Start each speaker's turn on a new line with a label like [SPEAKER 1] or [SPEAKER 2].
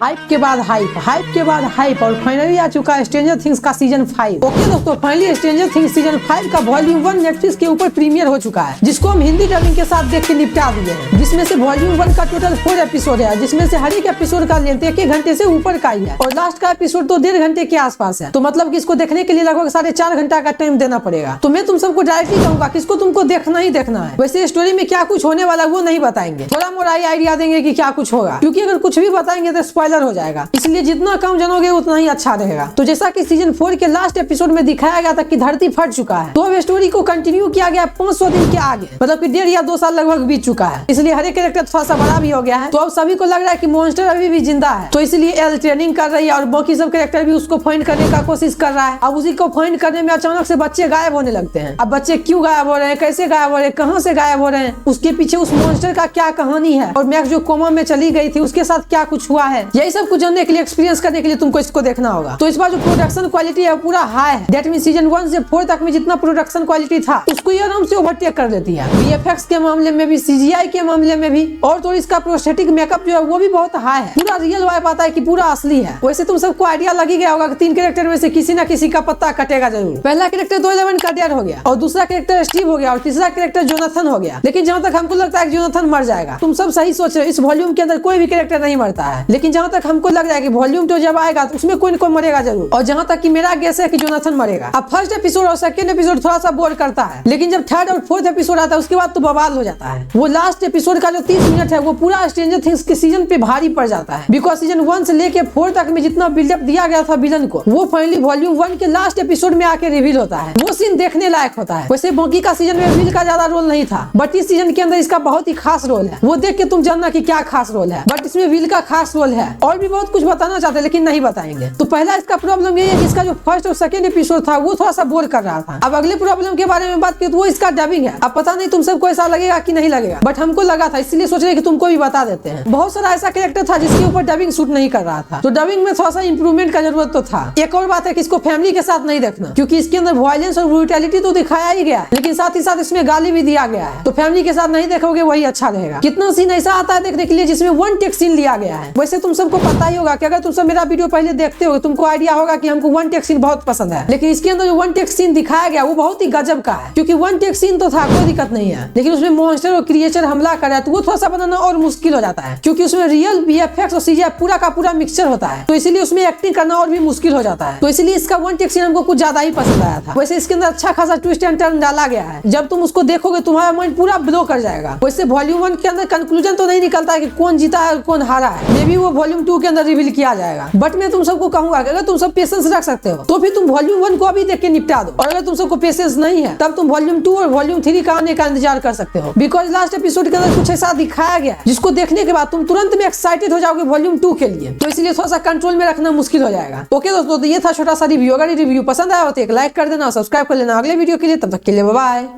[SPEAKER 1] Hype के बाद hype के बाद हाइप और फाइनली आ चुका है स्ट्रेंजर थिंग्स का सीजन 5। ओके दोस्तों, फाइनली स्ट्रेंजर थिंग्स सीजन 5 का वॉल्यूम 1 नेटफ्लिक्स के ऊपर प्रीमियर हो चुका है, जिसको हम हिंदी डबिंग के साथ देख के निपटा दिए हैं। जिसमें से वॉल्यूम 1 का टोटल 4 एपिसोड है, जिसमें से हर एक एपिसोड का लेंथ 1 घंटे से ऊपर का ही है और लास्ट का एपिसोड तो 1.5 घंटे के आसपास है। तो मतलब कि इसको देखने के लिए लगभग 4.5 घंटा का टाइम देना पड़ेगा। तो मैं तुम सबको डायरेक्टली कहूंगा कि इसको तुमको देखना ही देखना है। वैसे स्टोरी में क्या कुछ होने वाला वो नहीं बताएंगे, थोड़ा मोड़ा आइडिया देंगे कि क्या कुछ होगा, क्योंकि अगर कुछ भी बताएंगे तो स्पॉइलर हो जाएगा। इसलिए जितना कम जानोगे उतना ही अच्छा रहेगा। तो जैसा कि सीजन 4 के लास्ट एपिसोड में दिखाया गया था कि धरती फट चुका है, तो अब स्टोरी को कंटिन्यू किया गया 500 दिन के आगे, मतलब कि 1.5 या 2 साल लगभग बीत चुका है। इसलिए हर एक कैरेक्टर थोड़ा सा बड़ा भी हो गया है। तो अब सभी को लग रहा है कि मॉन्स्टर अभी भी जिंदा है, तो इसलिए एल ट्रेनिंग कर रही है और बाकी सब कैरेक्टर भी उसको फाइंड करने का कोशिश कर रहा है। अब उसी को फाइंड करने में अचानक से बच्चे गायब होने लगते हैं। अब बच्चे क्यों गायब हो रहे हैं, कैसे गायब हो रहे हैं, कहाँ से गायब हो रहे हैं, उसके पीछे उस मॉन्स्टर का क्या कहानी है और मैक्स जो कोमा में चली गई थी उसके साथ क्या कुछ हुआ है, यही सब कुछ जानने के लिए, एक्सपीरियंस करने के लिए तुमको इसको देखना होगा। तो इस बार जो प्रोडक्शन क्वालिटी है पूरा हाई है। दैट मींस सीजन 1 से 4 तक में जितना प्रोडक्शन क्वालिटी था उसको ये आराम से ओवरटेक कर देती है। वीएफएक्स के मामले में भी, सीजीआई के मामले में भी, और तो इसका प्रोस्थेटिक मेकअप जो है वो भी बहुत हाई है। पूरा रियल वाइब आता है कि पूरा असली है। वैसे तुम सबको आइडिया लग ही गया होगा कि 3 कैरेक्टर में से किसी ना किसी का पत्ता कटेगा जरूर। पहला कैरेक्टर 211 का डेड हो गया और दूसरा कैरेक्टर स्टीव हो गया और तीसरा कैरेक्टर जोनाथन हो गया। लेकिन जहां तक हमको लगता है कि जोनाथन मर जाएगा। तुम सब सही सोच रहे हो, इस वॉल्यूम के अंदर कोई भी कैरेक्टर नहीं मरता है। लेकिन जहां तक हमको लग रहा है कि वॉल्यूम 2 जब आएगा तो उसमें कोई न कोई मरेगा जरूर। और जहां तक कि मेरा गेस है कि जोनाथन मरेगा। अब फर्स्ट एपिसोड और सेकंड एपिसोड थोड़ा सा बोर करता है, लेकिन जब थर्ड और फोर्थ एपिसोड आता है उसके बाद तो बवाल हो जाता है। वो लास्ट एपिसोड का जो 30 मिनट है वो पूरा स्ट्रेंजर थिंग्स के सीजन पे भारी पड़ जाता है। बिकॉज सीजन 1 से लेके 4 तक में जितना बिल्डअप दिया गया था विलन को, वो फाइनली वॉल्यूम 1 के लास्ट एपिसोड में आके रिवील होता है। वो सीन देखने लायक होता है। वैसे बाकी का सीजन में विल का ज्यादा रोल नहीं था, बट इस सीजन के अंदर इसका बहुत ही खास रोल है। वो देख के तुम जानना कि क्या खास रोल है, बट इसमें विल का खास रोल है। और भी बहुत कुछ बताना चाहते हैं लेकिन नहीं बताएंगे। तो पहला इसका प्रॉब्लम ये है कि इसका जो फर्स्ट और सेकंड एपिसोड था वो थोड़ा सा बोर कर रहा था। अब अगले प्रॉब्लम के बारे में बात करें तो वो इसका डबिंग है। अब पता नहीं तुम सबको ऐसा लगेगा कि नहीं लगेगा, बट हमको लगा था, इसलिए सोच रहे कि तुमको भी बता देते हैं। बहुत सारा ऐसा कैरेक्टर था जिसके ऊपर डबिंग सूट नहीं कर रहा था, तो डबिंग में थोड़ा सा इंप्रूवमेंट का जरूरत तो था। एक और बात है कि इसको फैमिली के साथ नहीं देखना, क्योंकि इसके अंदर वायलेंस और ब्रूटैलिटी तो दिखाया ही गया है, लेकिन साथ ही साथ इसमें गाली भी दिया गया है। तो फैमिली के साथ नहीं देखोगे वही अच्छा रहेगा। कितना सीन ऐसा आता है देखने के लिए जिसमें 1 टेक सीन लिया गया है। वैसे तुम सबको पता ही होगा कि अगर तुम सब मेरा वीडियो पहले देखते हो तुमको आइडिया होगा कि हमको 1 टेक सीन बहुत पसंद है। लेकिन इसके अंदर जो 1 टेक सीन दिखाया गया वो बहुत ही गजब का है, क्योंकि 1 टेक सीन तो था, कोई दिक्कत नहीं है, लेकिन उसमें मॉन्स्टर और क्रिएचर हमला कर रहा है तो वो थोड़ा सा बनाना और मुश्किल हो जाता है, क्योंकि उसमें रियल वीएफएक्स और सीजीआई पूरा का पूरा मिक्सचर होता है। तो इसीलिए उसमें एक्टिंग करना और भी मुश्किल हो जाता है। तो इसलिए इसका 1 टेक सीन हमको कुछ ज्यादा ही पसंद आया था। वैसे इसके अंदर अच्छा खासा ट्विस्ट एंड टर्न डाला गया है। जब तुम उसको देखोगे तुम्हारा माइंड पूरा ब्लो कर जाएगा। वैसे वॉल्यूम 1 के अंदर कंक्लूजन तो नहीं निकलता है कि कौन जीता है और कौन हारा है, मे बी वो वॉल्यूम 2 के अंदर रिवील किया जाएगा। बट मैं तुम सबको कहूंगा कि अगर तुम सब पेशेंस रख सकते हो तो फिर तुम वॉल्यूम 1 को अभी देख के निपटा दो, और अगर तुम सबको पेशेंस नहीं है तब तुम वॉल्यूम 2 और वॉल्यूम 3 का आने का इंतजार कर सकते हो। बिकॉज लास्ट एपिसोड के अंदर कुछ ऐसा दिखाया गया जिसको देखने के बाद तुम तुरंत में एक्साइटेड हो जाओगे वॉल्यूम 2 के लिए। तो इसलिए थोड़ा सा कंट्रोल में रखना मुश्किल हो जाएगा। ओके दोस्तों, तो ये था छोटा सा रिव्यू। अगर ये रिव्यू पसंद आया हो तो एक लाइक कर देना, सब्सक्राइब कर लेना अगले वीडियो के लिए। तब तक के लिए बाय बाय।